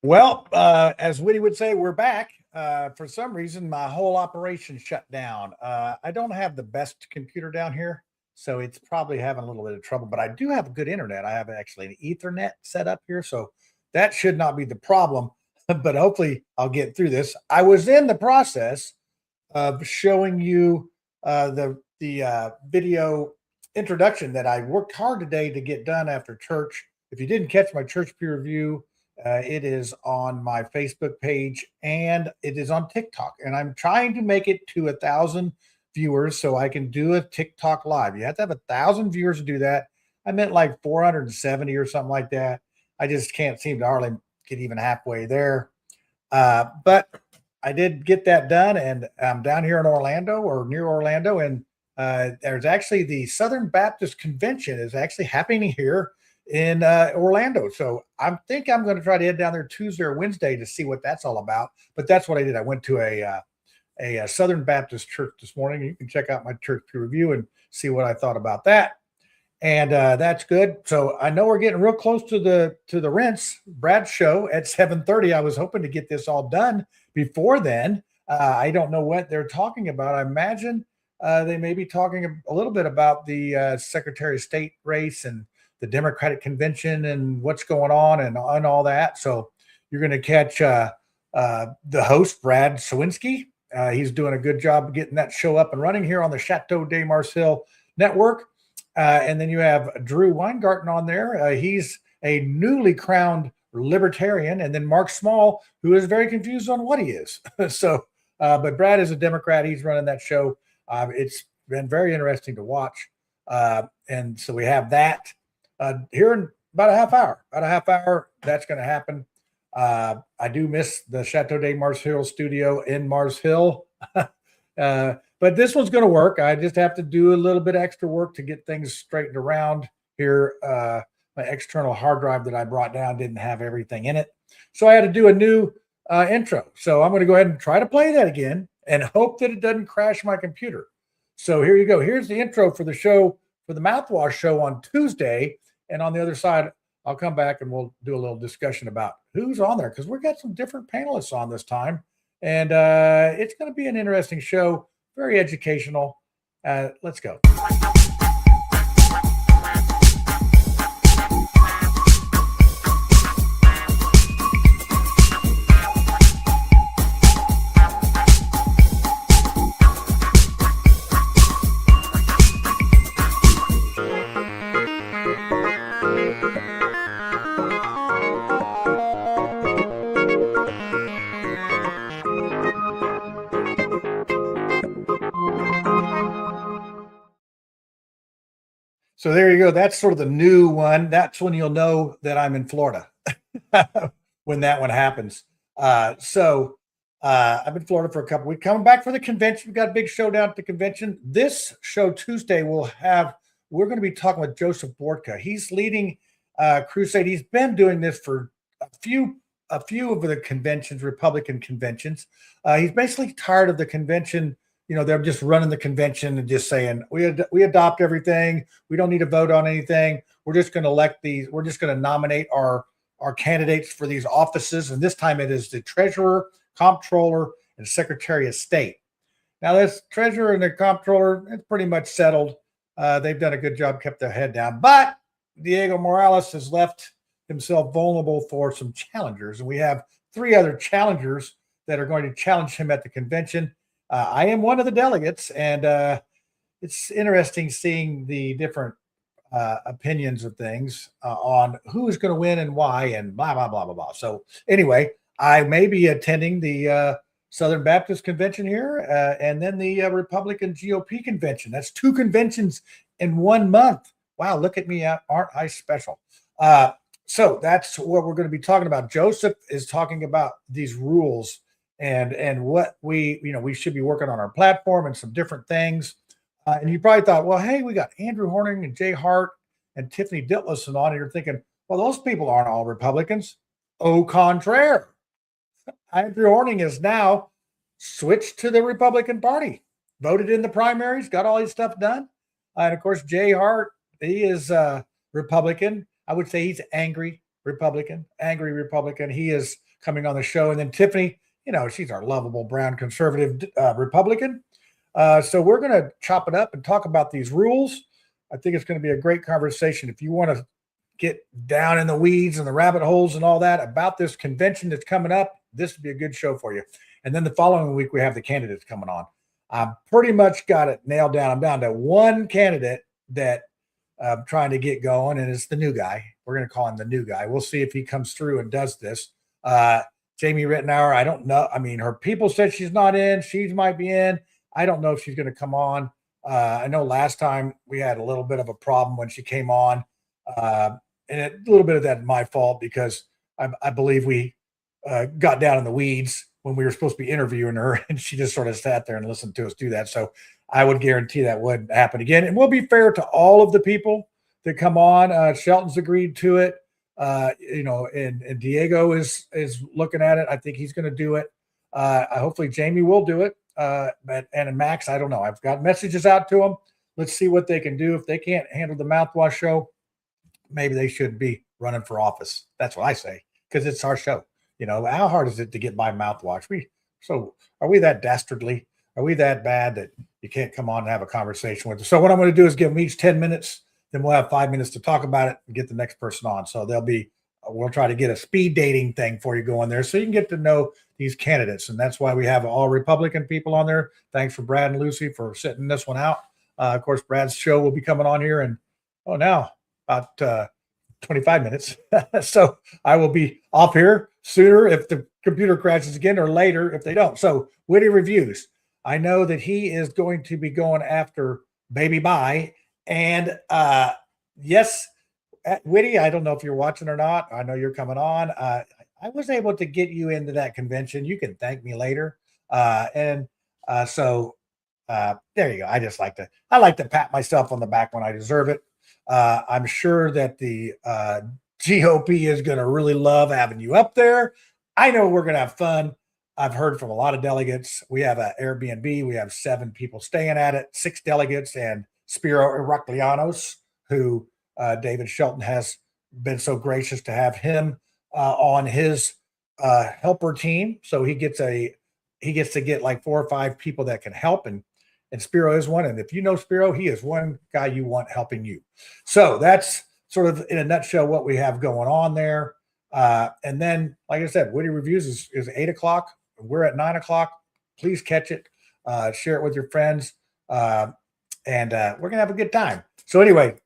Well, as Whitty would say, we're back. For some reason, my whole operation shut down. I don't have the best computer down here, so it's probably having a little bit of trouble, but I do have good internet. I have actually an Ethernet set up here, so that should not be the problem, but hopefully I'll get through this. I was in the process of showing you the video introduction that I worked hard today to get done after church. If you didn't catch my church peer review, it is on my Facebook page and it is on TikTok. And I'm trying to make it to 1,000 viewers so I can do a TikTok live. You have to have 1,000 viewers to do that. I meant like 470 or something like that. I just can't seem to hardly get even halfway there. But I did get that done, and I'm down here in Orlando or near Orlando, and there's actually the Southern Baptist Convention is actually happening here in Orlando. So I think I'm going to try to head down there Tuesday or Wednesday to see what that's all about. But that's what I did. I went to a Southern Baptist church this morning. You can check out my church peer review and see what I thought about that. And that's good. So I know we're getting real close to the rinse Brad's show at 7:30. I was hoping to get this all done before then. I don't know what they're talking about. I imagine they may be talking a little bit about the Secretary of State race and the Democratic convention and what's going on and all that. So you're going to catch the host, Brad Sawinski. He's doing a good job getting that show up and running here on the Chateau de Marseille network. And then you have Drew Weingarten on there. He's a newly crowned libertarian. And then Mark Small, who is very confused on what he is. But Brad is a Democrat. He's running that show. It's been very interesting to watch. And so we have that here in about a half hour. That's going to happen. I do miss the Chateau de Mars Hill studio in Mars Hill. But this one's going to work. I just have to do a little bit of extra work to get things straightened around here. My external hard drive that I brought down didn't have everything in it. So I had to do a new intro. So I'm going to go ahead and try to play that again and hope that it doesn't crash my computer. So here you go. Here's the intro for the show, for the Mouthwash show on Tuesday. And on the other side, I'll come back and we'll do a little discussion about who's on there because we've got some different panelists on this time. And it's going to be an interesting show. Very educational. Let's go. So there you go. That's sort of the new one. That's when you'll know that I'm in Florida when that one happens. I've been in Florida for a couple weeks. Coming back for the convention. We've got a big show down at the convention. This show Tuesday we're going to be talking with Joseph Bortka. He's leading crusade. He's been doing this for a few of the conventions, Republican conventions. He's basically tired of the convention. You know, they're just running the convention and just saying, we adopt everything. We don't need to vote on anything. We're just going to elect these. We're just going to nominate our candidates for these offices. And this time it is the treasurer, comptroller, and secretary of state. Now, this treasurer and the comptroller, it's pretty much settled. They've done a good job, kept their head down. But Diego Morales has left himself vulnerable for some challengers. And we have 3 other challengers that are going to challenge him at the convention. I am one of the delegates, and it's interesting seeing the different opinions of things on who is going to win and why and blah, blah, blah, blah, blah. So anyway, I may be attending the Southern Baptist Convention here and then the Republican GOP Convention. That's 2 conventions in 1 month. Wow, look at me. Aren't I special? So that's what we're going to be talking about. Joseph is talking about these rules and what we should be working on our platform and some different things. And you probably thought, well, hey, we got Andrew Horning and Jay Hart and Tiffany Ditlison on. And you're thinking, well, those people aren't all Republicans. Au contraire. Andrew Horning is now switched to the Republican Party, voted in the primaries, got all his stuff done. And of course, Jay Hart, he is Republican. I would say he's angry Republican. He is coming on the show. And then Tiffany, she's our lovable brown conservative Republican. So we're going to chop it up and talk about these rules. I think it's going to be a great conversation. If you want to get down in the weeds and the rabbit holes and all that about this convention that's coming up, this would be a good show for you. And then the following week, we have the candidates coming on. I've pretty much got it nailed down. I'm down to one candidate that I'm trying to get going, and it's the new guy. We're going to call him the new guy. We'll see if he comes through and does this. Jamie Rittenauer, I don't know. I mean, her people said she's not in. She might be in. I don't know if she's going to come on. I know last time we had a little bit of a problem when she came on. And a little bit of that my fault because I believe we got down in the weeds when we were supposed to be interviewing her, and she just sort of sat there and listened to us do that. So I would guarantee that wouldn't happen again. And we'll be fair to all of the people that come on. Shelton's agreed to it. And Diego is looking at it. I think he's going to do it. Hopefully Jamie will do it. And Max, I don't know. I've got messages out to them. Let's see what they can do. If they can't handle the mouthwash show, maybe they should be running for office. That's what I say, because it's our show. How hard is it to get by mouthwash? Are we that dastardly? Are we that bad that you can't come on and have a conversation with us? So what I'm going to do is give them each 10 minutes. Then we'll have 5 minutes to talk about it and get the next person on. So we'll try to get a speed dating thing for you going there so you can get to know these candidates. And that's why we have all Republican people on there. Thanks for Brad and Lucy for sitting this one out. Of course, Brad's show will be coming on here in, now about 25 minutes. So I will be off here sooner if the computer crashes again, or later if they don't. So Witty Reviews. I know that he is going to be going after Baby Bye. And yes, Witty, I don't know if you're watching or not. I know you're coming on. I was able to get you into that convention. You can thank me later. So there you go. I like to pat myself on the back when I deserve it. I'm sure that the GOP is going to really love having you up there. I know we're going to have fun. I've heard from a lot of delegates. We have an Airbnb. We have 7 people staying at it, 6 delegates, and Spiro Iraklianos, who David Shelton has been so gracious to have him on his helper team. So he gets to get like 4 or 5 people that can help, and Spiro is one. And if you know Spiro, he is one guy you want helping you. So that's sort of in a nutshell what we have going on there. And then, like I said, Witty Reviews is 8 o'clock. We're at 9 o'clock. Please catch it. Share it with your friends. And we're going to have a good time. So anyway,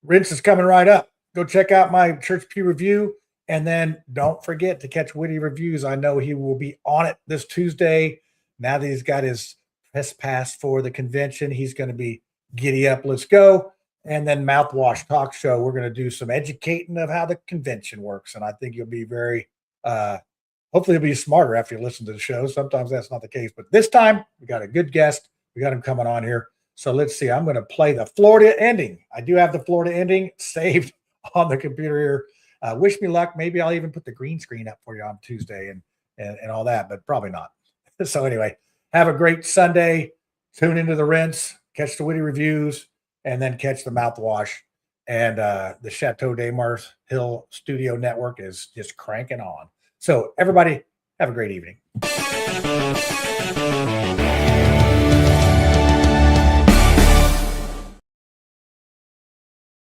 Rinse is coming right up. Go check out my Church Pew review. And then don't forget to catch Witty Reviews. I know he will be on it this Tuesday. Now that he's got his press pass for the convention, he's going to be giddy up. Let's go. And then Mouthwash Talk Show. We're going to do some educating of how the convention works. And I think you'll be very, hopefully you'll be smarter after you listen to the show. Sometimes that's not the case. But this time, we got a good guest. We got him coming on here. So let's see. I'm going to play the Florida ending. I do have the Florida ending saved on the computer here. Wish me luck. Maybe I'll even put the green screen up for you on Tuesday and all that, but probably not. So anyway, have a great Sunday. Tune into the Rinse, catch the Witty Reviews, and then catch the Mouthwash. And the Chateau de Mars Hill Studio Network is just cranking on. So everybody, have a great evening.